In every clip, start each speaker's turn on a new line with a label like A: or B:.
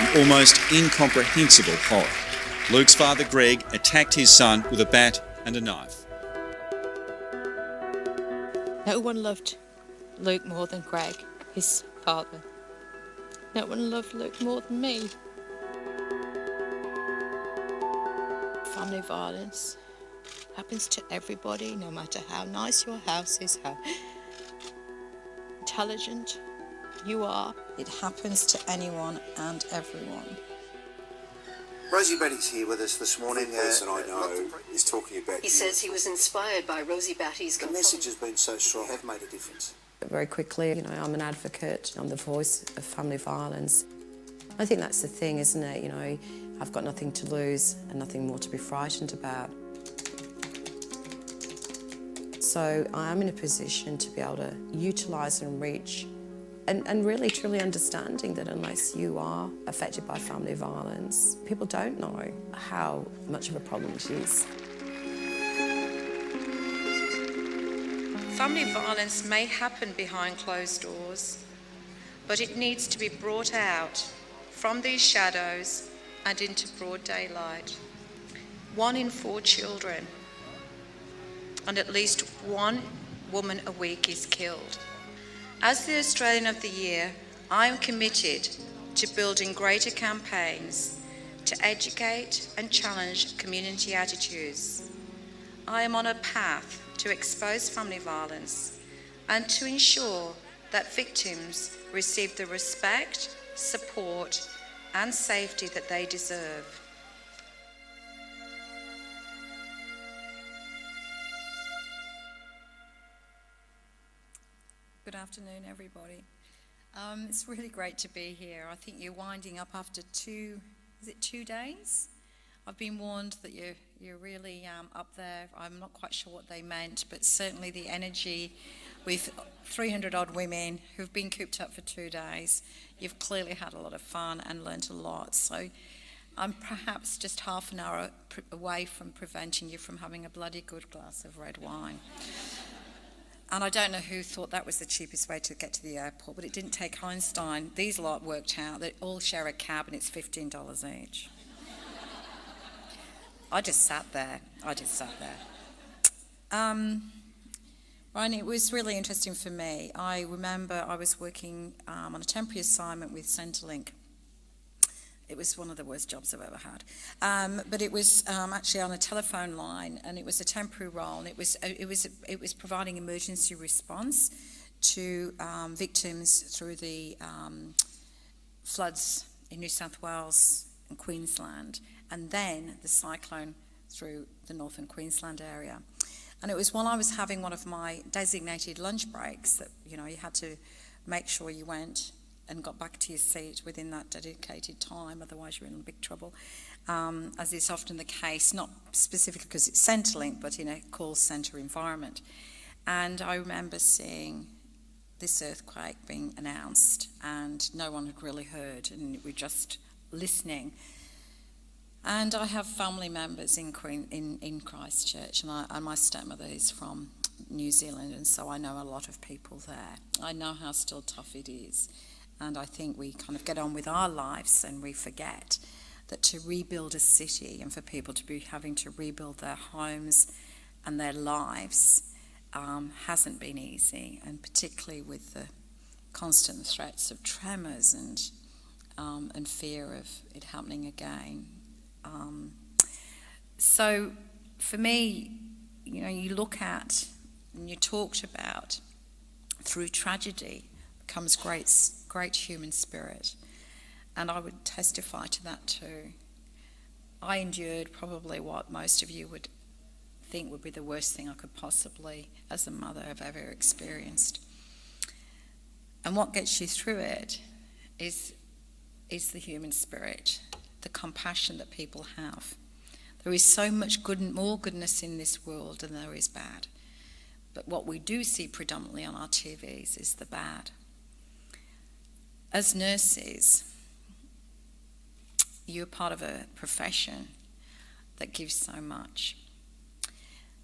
A: an almost incomprehensible horror. Luke's father, Greg, attacked his son with a bat and a knife.
B: No one loved Luke more than Greg, his father. No one loved Luke more than me. Family violence happens to everybody, no matter how nice your house is, how intelligent you are.
C: It happens to anyone and everyone.
D: Rosie Batty's here with us this morning.
E: The person I know is talking about.
F: He says he was inspired by Rosie Batty's.
D: The message has been so strong, have made a difference.
C: Very quickly, I'm an advocate, I'm the voice of family violence. I think that's the thing, isn't it? I've got nothing to lose and nothing more to be frightened about. So I am in a position to be able to utilise and reach and really truly understanding that unless you are affected by family violence, people don't know how much of a problem it is.
G: Family violence may happen behind closed doors, but it needs to be brought out from these shadows and into broad daylight. 1 in 4 children and at least 1 woman a week is killed. As the Australian of the Year, I am committed to building greater campaigns to educate and challenge community attitudes. I am on a path to expose family violence and to ensure that victims receive the respect, support and safety that they deserve.
H: Good afternoon, everybody. It's really great to be here. I think you're winding up after 2 days? I've been warned that you're really up there. I'm not quite sure what they meant, but certainly the energy with 300 odd women who've been cooped up for 2 days, you've clearly had a lot of fun and learnt a lot. So I'm perhaps just half an hour away from preventing you from having a bloody good glass of red wine. And I don't know who thought that was the cheapest way to get to the airport, but it didn't take Einstein. These lot worked out that all share a cab and it's $15 each. I just sat there. Ryan, it was really interesting for me. I remember I was working on a temporary assignment with Centrelink. It was one of the worst jobs I've ever had. But it was actually on a telephone line, and it was a temporary role, and it was providing emergency response to victims through the floods in New South Wales and Queensland, and then the cyclone through the northern Queensland area. And it was while I was having one of my designated lunch breaks that, you had to make sure you went and got back to your seat within that dedicated time, otherwise you're in big trouble, as is often the case, not specifically because it's Centrelink, but in a call centre environment. And I remember seeing this earthquake being announced, and no one had really heard, and we were just listening. And I have family members in Christchurch, and my stepmother is from New Zealand, and so I know a lot of people there. I know how still tough it is. And I think we kind of get on with our lives and we forget that to rebuild a city and for people to be having to rebuild their homes and their lives hasn't been easy, and particularly with the constant threats of tremors and fear of it happening again. So for me, you look at and you talked about through tragedy comes great human spirit, and I would testify to that too. I endured probably what most of you would think would be the worst thing I could possibly, as a mother, have ever experienced. And what gets you through it is the human spirit, the compassion that people have. There is so much more goodness in this world than there is bad. But what we do see predominantly on our TVs is the bad. As nurses, you're part of a profession that gives so much.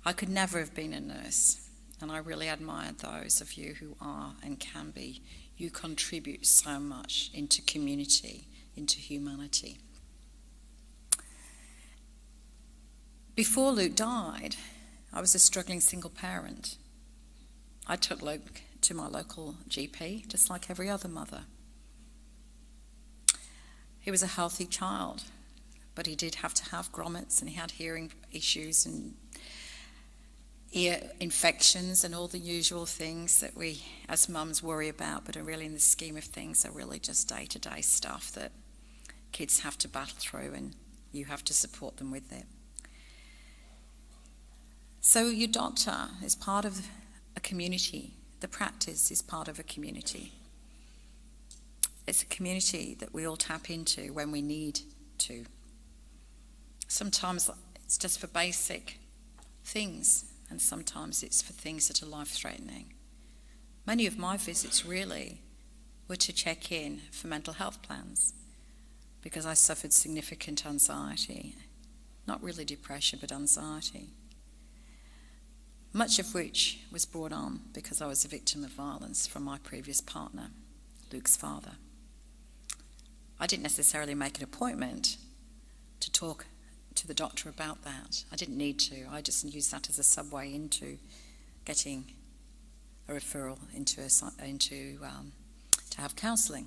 H: I could never have been a nurse, and I really admire those of you who are and can be. You contribute so much into community, into humanity. Before Luke died, I was a struggling single parent. I took Luke to my local GP, just like every other mother. He was a healthy child, but he did have to have grommets, and he had hearing issues and ear infections and all the usual things that we as mums worry about, but are really, in the scheme of things, are really just day-to-day stuff that kids have to battle through, and you have to support them with it. So your doctor is part of a community. The practice is part of a community. It's a community that we all tap into when we need to. Sometimes it's just for basic things, and sometimes it's for things that are life-threatening. Many of my visits really were to check in for mental health plans, because I suffered significant anxiety. Not really depression, but anxiety. Much of which was brought on because I was a victim of violence from my previous partner, Luke's father. I didn't necessarily make an appointment to talk to the doctor about that. I didn't need to. I just used that as a subway into getting a referral to have counselling.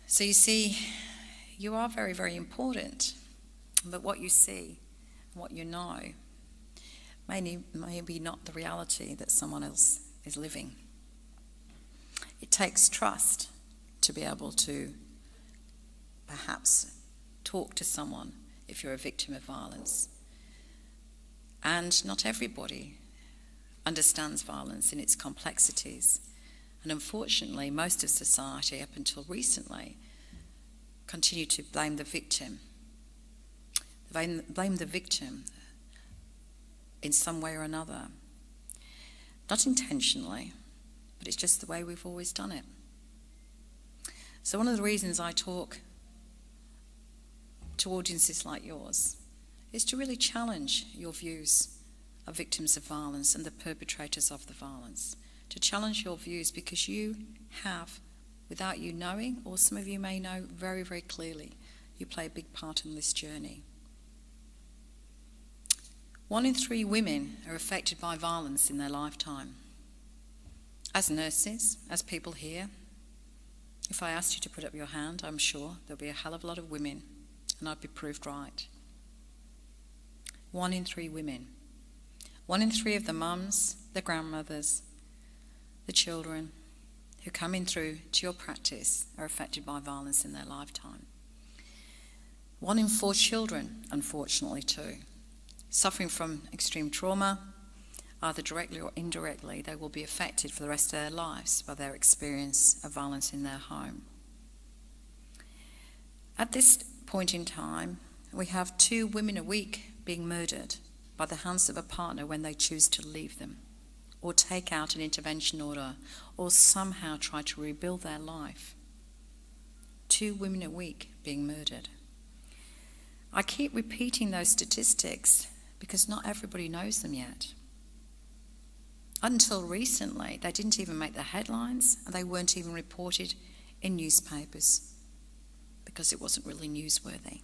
H: So you see, you are very, very important, but what you see, what you know, maybe not the reality that someone else is living. It takes trust to be able to perhaps talk to someone if you're a victim of violence. And not everybody understands violence in its complexities. And unfortunately, most of society, up until recently, continue to blame the victim. Blame the victim in some way or another. Not intentionally, but it's just the way we've always done it. So one of the reasons I talk to audiences like yours is to really challenge your views of victims of violence and the perpetrators of the violence. To challenge your views, because you have, without you knowing, or some of you may know very, very clearly, you play a big part in this journey. 1 in 3 women are affected by violence in their lifetime. As nurses, as people here, if I asked you to put up your hand, I'm sure there'll be a hell of a lot of women, and I'd be proved right. 1 in 3 women. 1 in 3 of the mums, the grandmothers, the children who come in through to your practice are affected by violence in their lifetime. 1 in 4 children, unfortunately too, suffering from extreme trauma, either directly or indirectly, they will be affected for the rest of their lives by their experience of violence in their home. At this point in time, we have 2 women a week being murdered by the hands of a partner when they choose to leave them, or take out an intervention order, or somehow try to rebuild their life. 2 women a week being murdered. I keep repeating those statistics because not everybody knows them yet. Until recently, they didn't even make the headlines, and they weren't even reported in newspapers because it wasn't really newsworthy.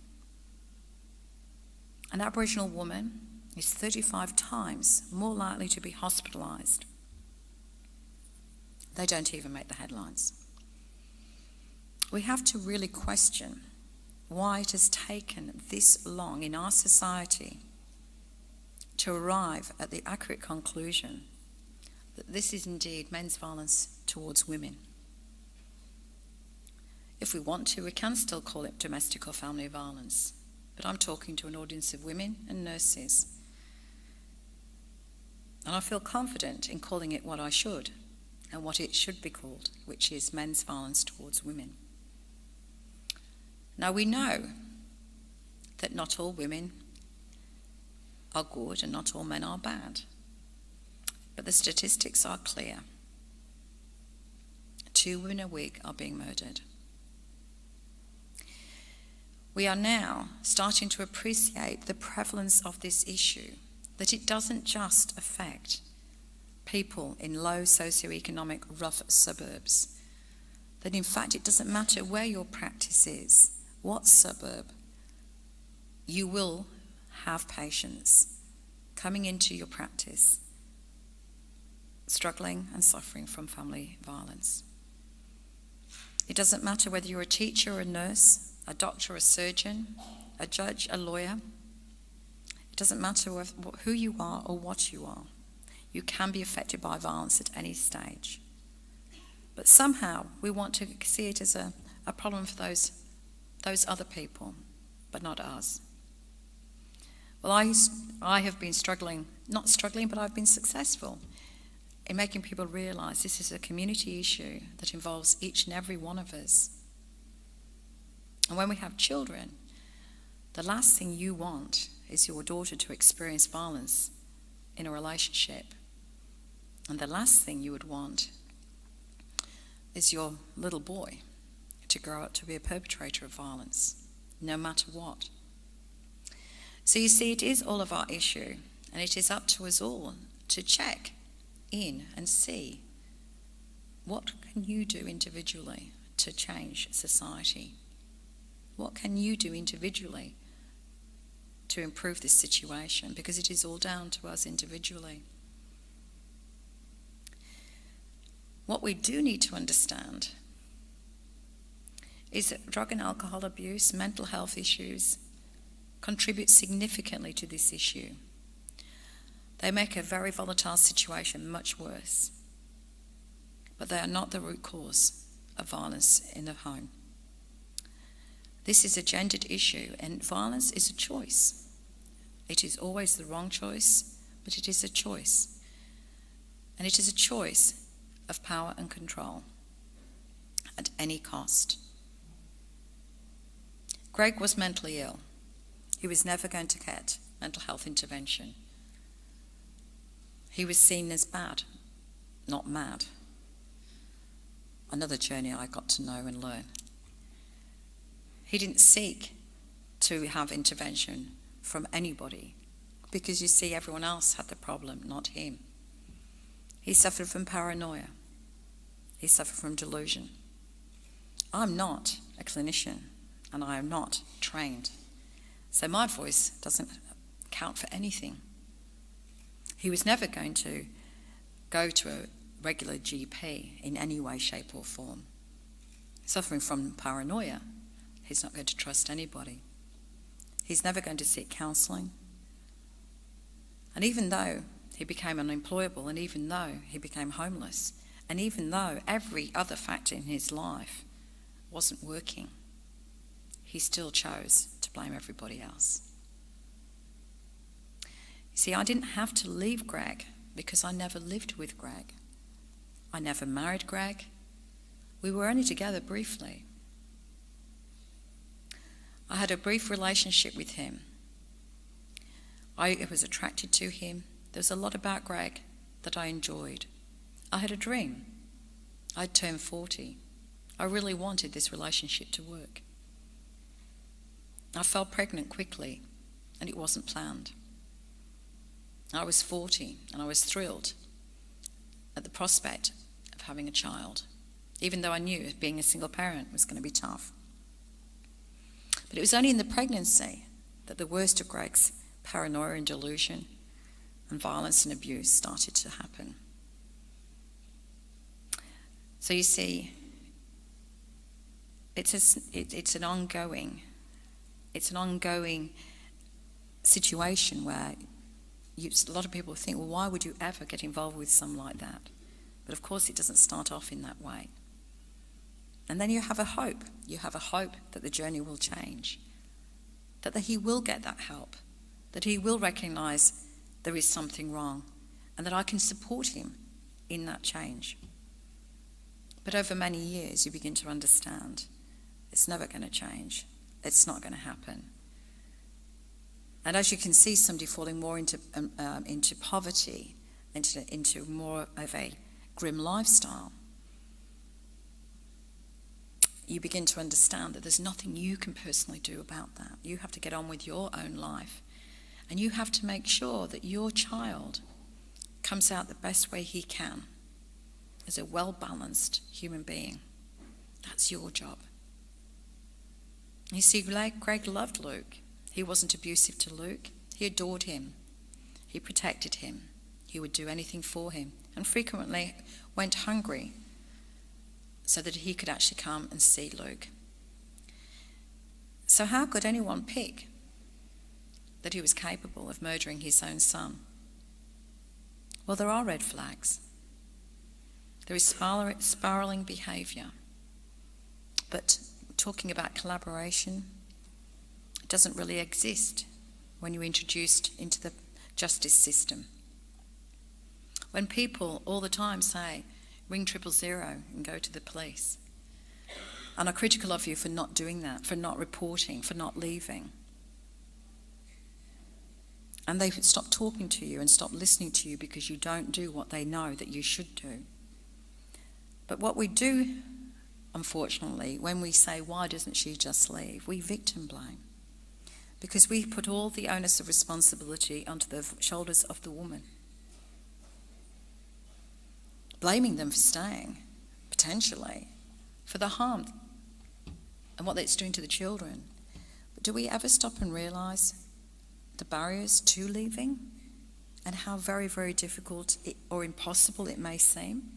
H: An Aboriginal woman is 35 times more likely to be hospitalised. They don't even make the headlines. We have to really question why it has taken this long in our society to arrive at the accurate conclusion that this is indeed men's violence towards women. If we want to, we can still call it domestic or family violence, but I'm talking to an audience of women and nurses. And I feel confident in calling it what I should and what it should be called, which is men's violence towards women. Now we know that not all women are good and not all men are bad, but the statistics are clear. 2 women a week are being murdered. We are now starting to appreciate the prevalence of this issue, that it doesn't just affect people in low socioeconomic rough suburbs, that in fact it doesn't matter where your practice is, what suburb, you will have patients coming into your practice struggling and suffering from family violence. It doesn't matter whether you're a teacher or a nurse, a doctor, a surgeon, a judge, a lawyer. It doesn't matter who you are or what you are. You can be affected by violence at any stage. But somehow we want to see it as a problem for those other people, but not us. Well, I have been not struggling, but I've been successful in making people realise this is a community issue that involves each and every one of us. And when we have children, the last thing you want is your daughter to experience violence in a relationship. And the last thing you would want is your little boy to grow up to be a perpetrator of violence, no matter what. So you see, it is all of our issue, and it is up to us all to check in and see what can you do individually to change society. What can you do individually to improve this situation? Because it is all down to us individually. What we do need to understand is that drug and alcohol abuse, mental health issues, contribute significantly to this issue. They make a very volatile situation much worse, but they are not the root cause of violence in the home. This is a gendered issue, and violence is a choice. It is always the wrong choice, but it is a choice. And it is a choice of power and control at any cost. Greg was mentally ill. He was never going to get mental health intervention. He was seen as bad, not mad. Another journey I got to know and learn. He didn't seek to have intervention from anybody because, you see, everyone else had the problem, not him. He suffered from paranoia. He suffered from delusion. I'm not a clinician and I am not trained, so my voice doesn't count for anything. He was never going to go to a regular GP in any way, shape or form. Suffering from paranoia, he's not going to trust anybody. He's never going to seek counselling. And even though he became unemployable, and even though he became homeless, and even though every other factor in his life wasn't working, he still chose to blame everybody else. You see, I didn't have to leave Greg because I never lived with Greg. I never married Greg. We were only together briefly. I had a brief relationship with him. I was attracted to him. There's a lot about Greg that I enjoyed. I had a dream. I'd turned 40. I really wanted this relationship to work. I fell pregnant quickly, and it wasn't planned. I was 40, and I was thrilled at the prospect of having a child, even though I knew being a single parent was going to be tough. But it was only in the pregnancy that the worst of Greg's paranoia and delusion and violence and abuse started to happen. So you see, it's an ongoing situation where a lot of people think, well, why would you ever get involved with something like that? But of course it doesn't start off in that way. And then you have a hope. You have a hope that the journey will change, that he will get that help, that he will recognise there is something wrong, and that I can support him in that change. But over many years, you begin to understand it's never going to change. It's not going to happen. And as you can see somebody falling more into poverty, into more of a grim lifestyle, you begin to understand that there's nothing you can personally do about that. You have to get on with your own life. And you have to make sure that your child comes out the best way he can as a well-balanced human being. That's your job. You see, Greg loved Luke. He wasn't abusive to Luke. He adored him. He protected him. He would do anything for him, and frequently went hungry so that he could actually come and see Luke. So how could anyone pick that he was capable of murdering his own son? Well, there are red flags. There is spiralling behaviour. But talking about collaboration, it doesn't really exist when you're introduced into the justice system. When people all the time say, ring 000 and go to the police, and are critical of you for not doing that, for not reporting, for not leaving, and they stop talking to you and stop listening to you because you don't do what they know that you should do. But what we do, unfortunately, when we say, why doesn't she just leave, we victim blame. Because we put all the onus of responsibility onto the shoulders of the woman. Blaming them for staying, potentially, for the harm and what it's doing to the children. But do we ever stop and realise the barriers to leaving and how very, very difficult or impossible it may seem?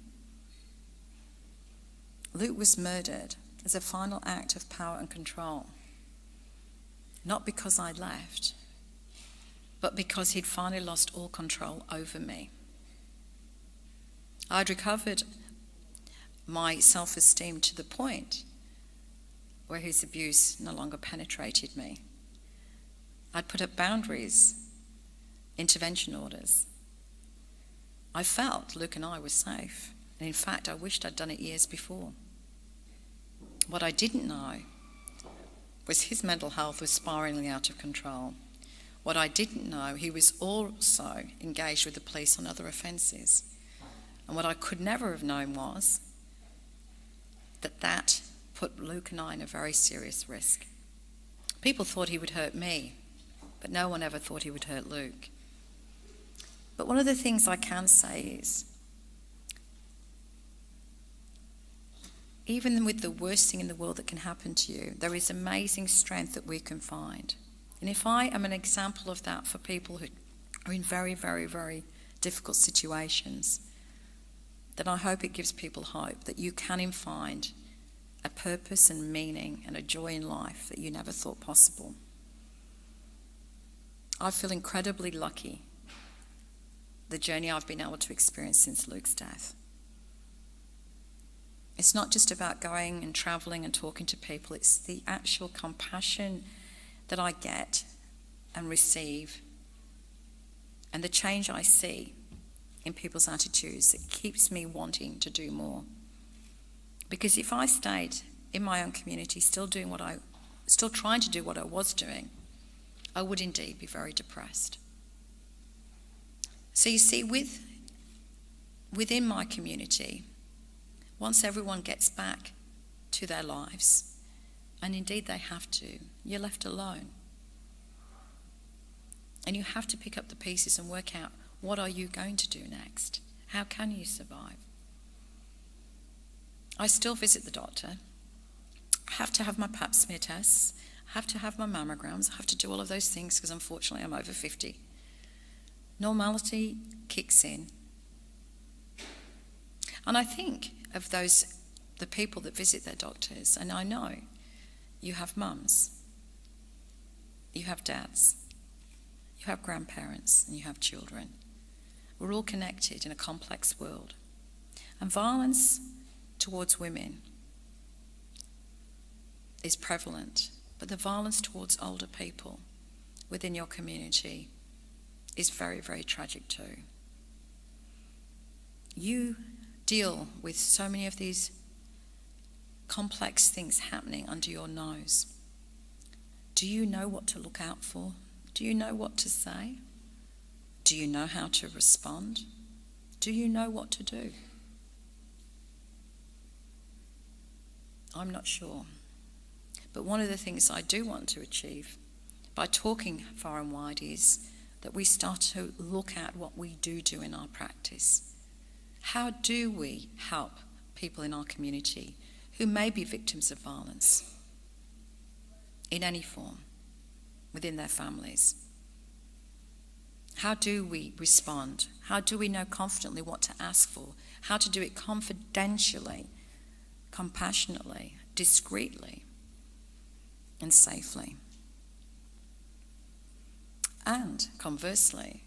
H: Luke was murdered as a final act of power and control. Not because I left, but because he'd finally lost all control over me. I'd recovered my self-esteem to the point where his abuse no longer penetrated me. I'd put up boundaries, intervention orders. I felt Luke and I were safe, and in fact I wished I'd done it years before. What I didn't know was his mental health was spiralling out of control. What I didn't know, he was also engaged with the police on other offences. And what I could never have known was that put Luke and I in a very serious risk. People thought he would hurt me, but no one ever thought he would hurt Luke. But one of the things I can say is, even with the worst thing in the world that can happen to you, there is amazing strength that we can find. And if I am an example of that for people who are in very, very, very difficult situations, then I hope it gives people hope that you can find a purpose and meaning and a joy in life that you never thought possible. I feel incredibly lucky, the journey I've been able to experience since Luke's death. It's not just about going and travelling and talking to people, it's the actual compassion that I get and receive and the change I see in people's attitudes that keeps me wanting to do more. Because if I stayed in my own community still trying to do what I was doing, I would indeed be very depressed. So you see, within my community, once everyone gets back to their lives, and indeed they have to, you're left alone. And you have to pick up the pieces and work out, what are you going to do next? How can you survive? I still visit the doctor. I have to have my pap smear tests. I have to have my mammograms. I have to do all of those things because unfortunately I'm over 50. Normality kicks in. And I think of the people that visit their doctors, and I know you have mums, you have dads, you have grandparents, and you have children. We're all connected in a complex world. And violence towards women is prevalent, but the violence towards older people within your community is very, very tragic too. You deal with so many of these complex things happening under your nose. Do you know what to look out for? Do you know what to say? Do you know how to respond? Do you know what to do? I'm not sure. But one of the things I do want to achieve by talking far and wide is that we start to look at what we do in our practice. How do we help people in our community who may be victims of violence in any form within their families. How do we respond? How do we know confidently what to ask for? How to do it confidentially, compassionately, discreetly, and safely? And conversely,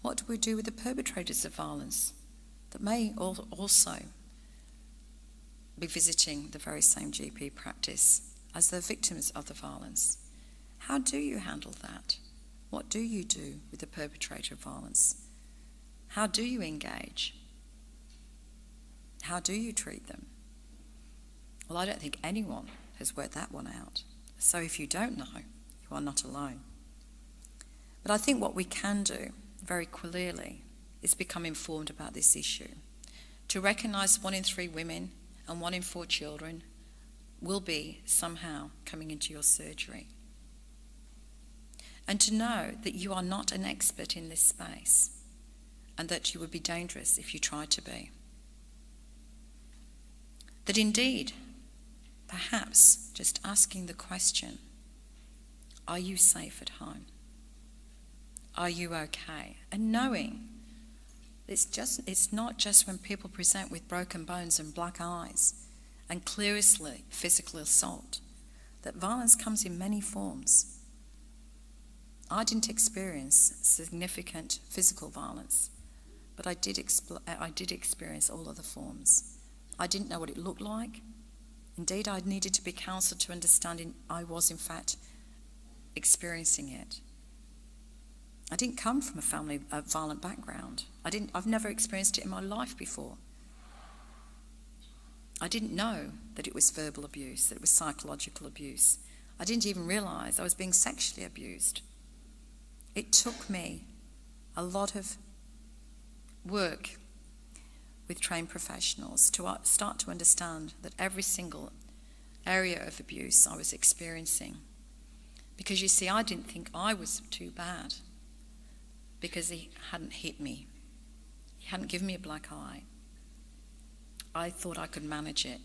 H: what do we do with the perpetrators of violence that may also be visiting the very same GP practice as the victims of the violence? How do you handle that? What do you do with the perpetrator of violence? How do you engage? How do you treat them? Well, I don't think anyone has worked that one out. So if you don't know, you are not alone. But I think what we can do very clearly is become informed about this issue. To recognise 1 in 3 women and 1 in 4 children will be somehow coming into your surgery. And to know that you are not an expert in this space and that you would be dangerous if you tried to be. That indeed, perhaps just asking the question, are you safe at home? Are you okay? And knowing it's not just when people present with broken bones and black eyes and clearly physical assault, that violence comes in many forms. I didn't experience significant physical violence, but I did experience all of the forms. I didn't know what it looked like. Indeed, I needed to be counselled to understand I was in fact experiencing it. I didn't come from a violent background. I've never experienced it in my life before. I didn't know that it was verbal abuse, that it was psychological abuse. I didn't even realise I was being sexually abused. It took me a lot of work with trained professionals to start to understand that every single area of abuse I was experiencing. Because you see, I didn't think I was too bad because he hadn't hit me. He hadn't given me a black eye. I thought I could manage it.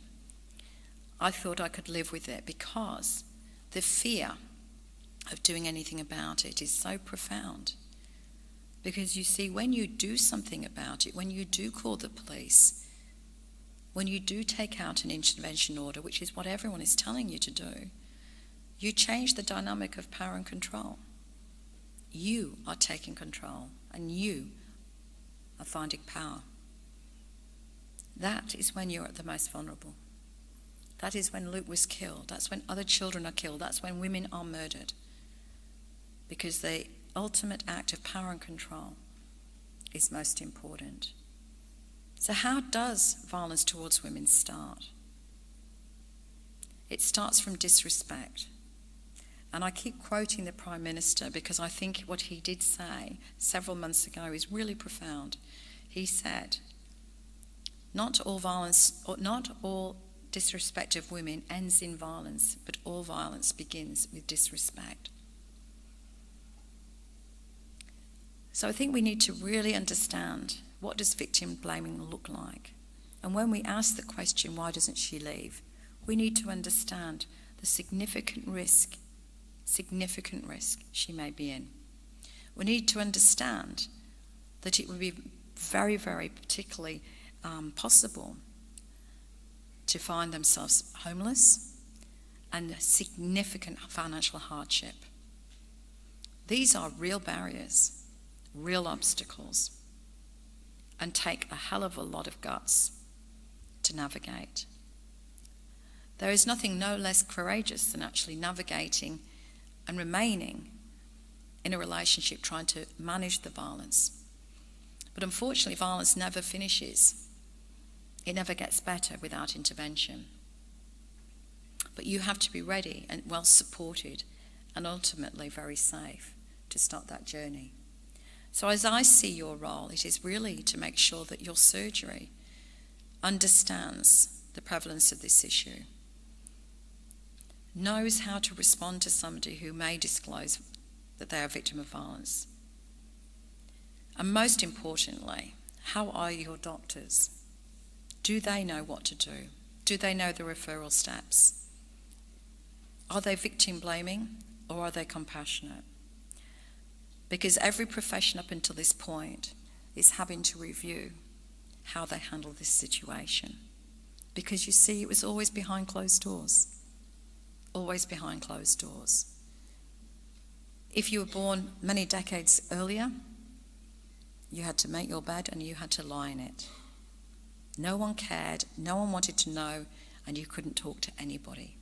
H: I thought I could live with it because the fear of doing anything about it is so profound. Because you see, when you do something about it, when you do call the police, when you do take out an intervention order, which is what everyone is telling you to do, you change the dynamic of power and control. You are taking control and you are finding power. That is when you're at the most vulnerable. That is when Luke was killed. That's when other children are killed. That's when women are murdered. Because the ultimate act of power and control is most important. So how does violence towards women start? It starts from disrespect. And I keep quoting the Prime Minister because I think what he did say several months ago is really profound. He said, not all disrespect of women ends in violence, but all violence begins with disrespect. So I think we need to really understand, what does victim blaming look like? And when we ask the question, why doesn't she leave? We need to understand the significant risk she may be in. We need to understand that it would be very, very particularly possible to find themselves homeless and significant financial hardship. These are real barriers, real obstacles, and take a hell of a lot of guts to navigate. There is nothing no less courageous than actually navigating and remaining in a relationship trying to manage the violence. But unfortunately, violence never finishes. It never gets better without intervention. But you have to be ready and well supported and ultimately very safe to start that journey. So as I see your role, it is really to make sure that your surgery understands the prevalence of this issue, knows how to respond to somebody who may disclose that they are a victim of violence. And most importantly, how are your doctors? Do they know what to do? Do they know the referral steps? Are they victim blaming or are they compassionate? Because every profession up until this point is having to review how they handle this situation. Because you see, it was always behind closed doors. Always behind closed doors. If you were born many decades earlier, you had to make your bed and you had to lie in it. No one cared, no one wanted to know, and you couldn't talk to anybody.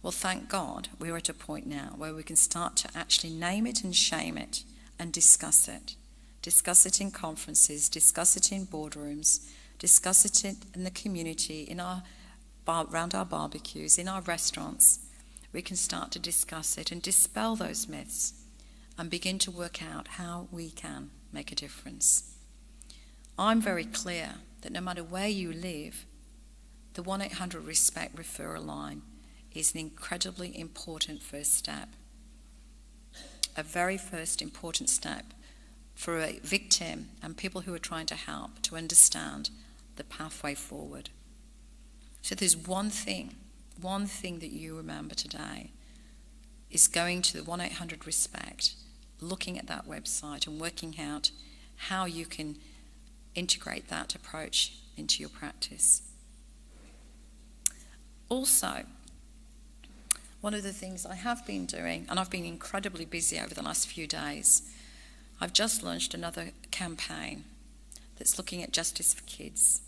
H: Well, thank God we're at a point now where we can start to actually name it and shame it and discuss it. Discuss it in conferences, discuss it in boardrooms, discuss it in the community, around our barbecues, in our restaurants. We can start to discuss it and dispel those myths and begin to work out how we can make a difference. I'm very clear that no matter where you live, the 1-800-RESPECT referral line is an incredibly important first step. A very first important step for a victim and people who are trying to help to understand the pathway forward. So there's one thing that you remember today is going to the 1-800-RESPECT, looking at that website and working out how you can integrate that approach into your practice. Also, one of the things I have been doing, and I've been incredibly busy over the last few days, I've just launched another campaign that's looking at justice for kids.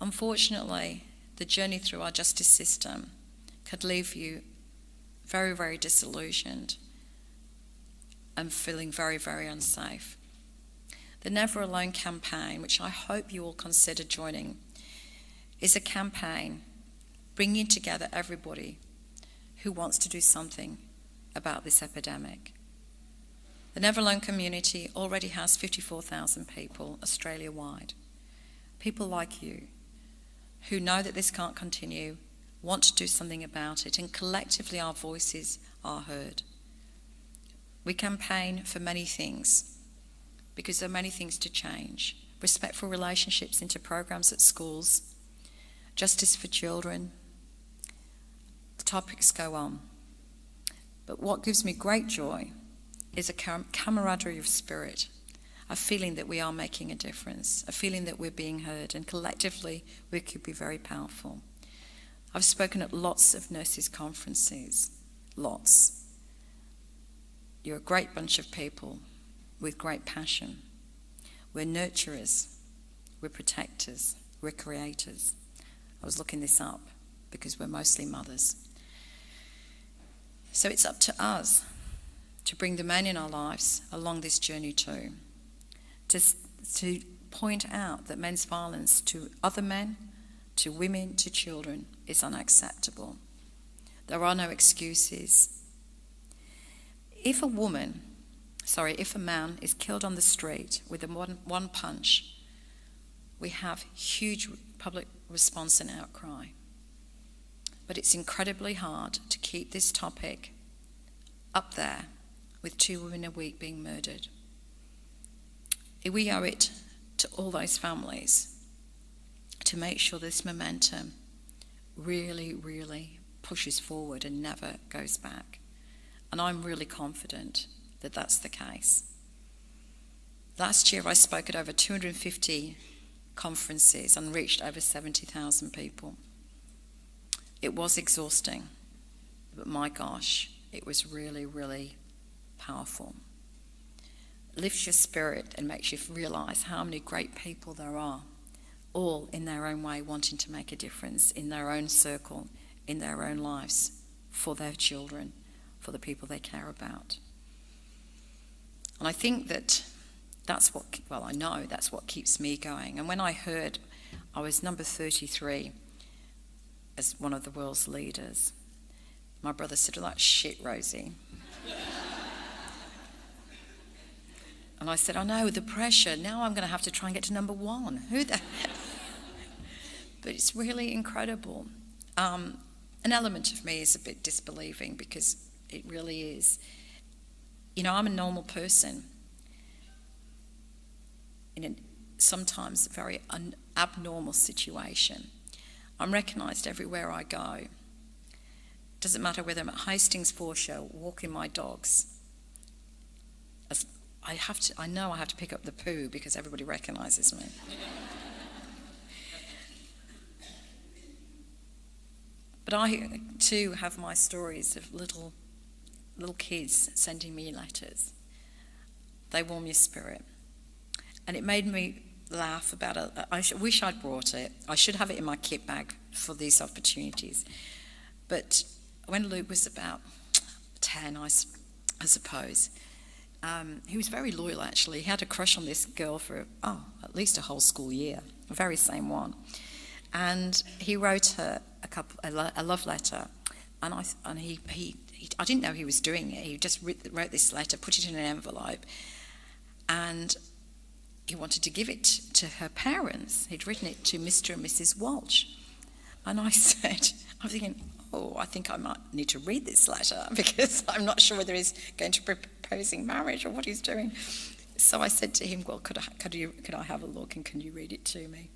H: Unfortunately, the journey through our justice system could leave you very, very disillusioned and feeling very, very unsafe. The Never Alone campaign, which I hope you will consider joining, is a campaign bringing together everybody who wants to do something about this epidemic. The Never Alone community already has 54,000 people Australia-wide. People like you who know that this can't continue, want to do something about it, and collectively our voices are heard. We campaign for many things because there are many things to change. Respectful relationships into programs at schools, justice for children. The topics go on. But what gives me great joy is a camaraderie of spirit, a feeling that we are making a difference, a feeling that we're being heard, and collectively we could be very powerful. I've spoken at lots of nurses' conferences, lots. You're a great bunch of people with great passion. We're nurturers, we're protectors, we're creators. I was looking this up because we're mostly mothers. So it's up to us to bring the men in our lives along this journey too, to point out that men's violence to other men, to women, to children is unacceptable. There are no excuses. If a man is killed on the street with one punch, we have huge public response and outcry. But it's incredibly hard to keep this topic up there with 2 women a week being murdered. We owe it to all those families to make sure this momentum really, really pushes forward and never goes back. And I'm really confident that that's the case. Last year I spoke at over 250 conferences and reached over 70,000 people. It was exhausting, but my gosh, it was really, really powerful. Lifts your spirit and makes you realise how many great people there are, all in their own way wanting to make a difference in their own circle, in their own lives, for their children, for the people they care about. And I think I know that's what keeps me going. And when I heard I was number 33 as one of the world's leaders, my brother said, "Oh, that's shit, Rosie." And I said, "I know, the pressure. Now I'm going to have to try and get to number 1. Who the hell?" But it's really incredible. An element of me is a bit disbelieving because it really is. You know, I'm a normal person in a sometimes a very abnormal situation. I'm recognised everywhere I go. Doesn't matter whether I'm at Hastings Forshaw walking my dogs. I know I have to pick up the poo because everybody recognises me. But I too have my stories of little kids sending me letters. They warm your spirit. And it made me laugh about it. I wish I'd brought it. I should have it in my kit bag for these opportunities. But when Luke was about 10, I suppose, he was very loyal, actually. He had a crush on this girl for, at least a whole school year, the very same one. And he wrote her a love letter, and I didn't know he was doing it. He just wrote this letter, put it in an envelope, and he wanted to give it to her parents. He'd written it to Mr. and Mrs. Walsh. And I'm thinking, I think I might need to read this letter because I'm not sure whether he's going to be proposing marriage or what he's doing. So I said to him, well, could I have a look and can you read it to me?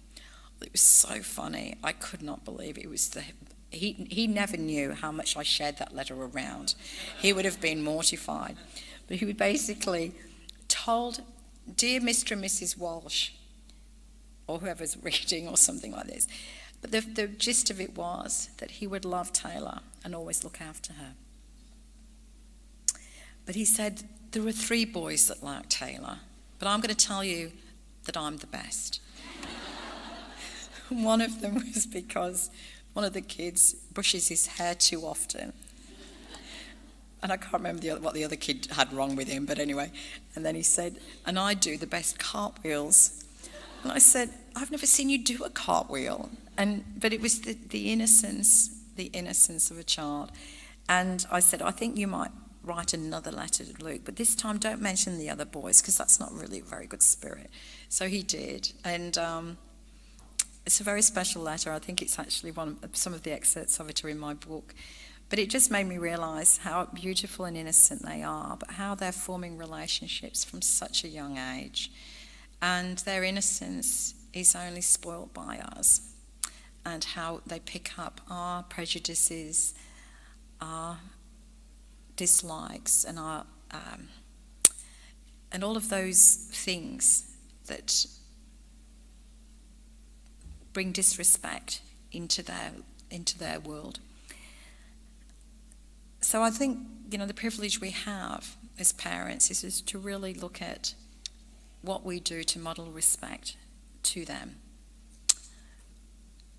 H: It was so funny. I could not believe it. It was he never knew how much I shared that letter around. He would have been mortified. But he would basically told, dear Mr. and Mrs. Walsh, or whoever's reading or something like this. But the gist of it was that he would love Taylor and always look after her. But he said, there were 3 boys that liked Taylor, but I'm going to tell you that I'm the best. One of them was because one of the kids brushes his hair too often. And I can't remember what the other kid had wrong with him, but anyway. And then he said, and I do the best cartwheels. And I said, I've never seen you do a cartwheel. But it was the innocence of a child. And I said, I think you might write another letter to Luke, but this time don't mention the other boys because that's not really a very good spirit. So he did. And it's a very special letter. I think it's actually some of the excerpts of it are in my book. But it just made me realise how beautiful and innocent they are, but how they're forming relationships from such a young age. And their innocence is only spoilt by us, and how they pick up our prejudices, our dislikes, and and all of those things that bring disrespect into their world. So I think, the privilege we have as parents is to really look at what we do to model respect to them.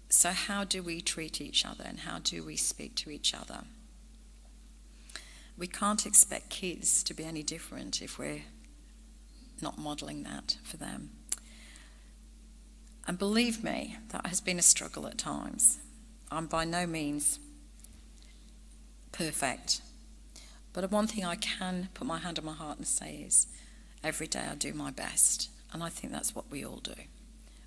H: So how do we treat each other and how do we speak to each other? We can't expect kids to be any different if we're not modelling that for them. And believe me, that has been a struggle at times. I'm by no means perfect. But one thing I can put my hand on my heart and say is, every day I do my best. And I think that's what we all do.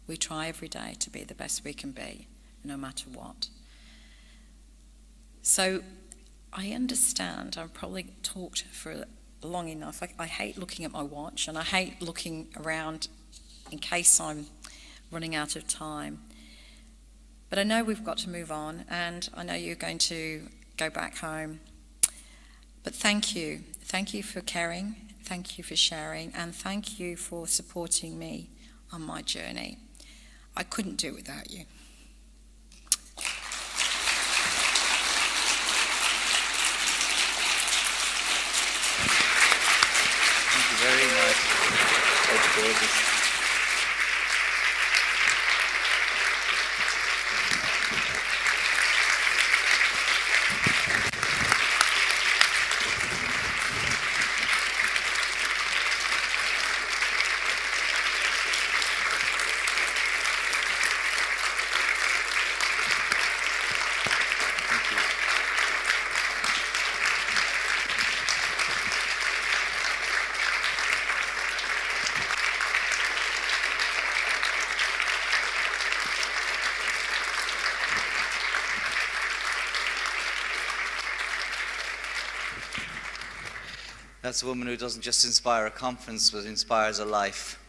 H: We try every day to be the best we can be, no matter what. So I understand, I've probably talked for long enough. I hate looking at my watch and I hate looking around in case I'm running out of time. But I know we've got to move on, and I know you're going to go back home. But thank you. Thank you for caring. Thank you for sharing. And thank you for supporting me on my journey. I couldn't do it without you.
I: Thank you very much. That's gorgeous. That's a woman who doesn't just inspire a conference, but inspires a life.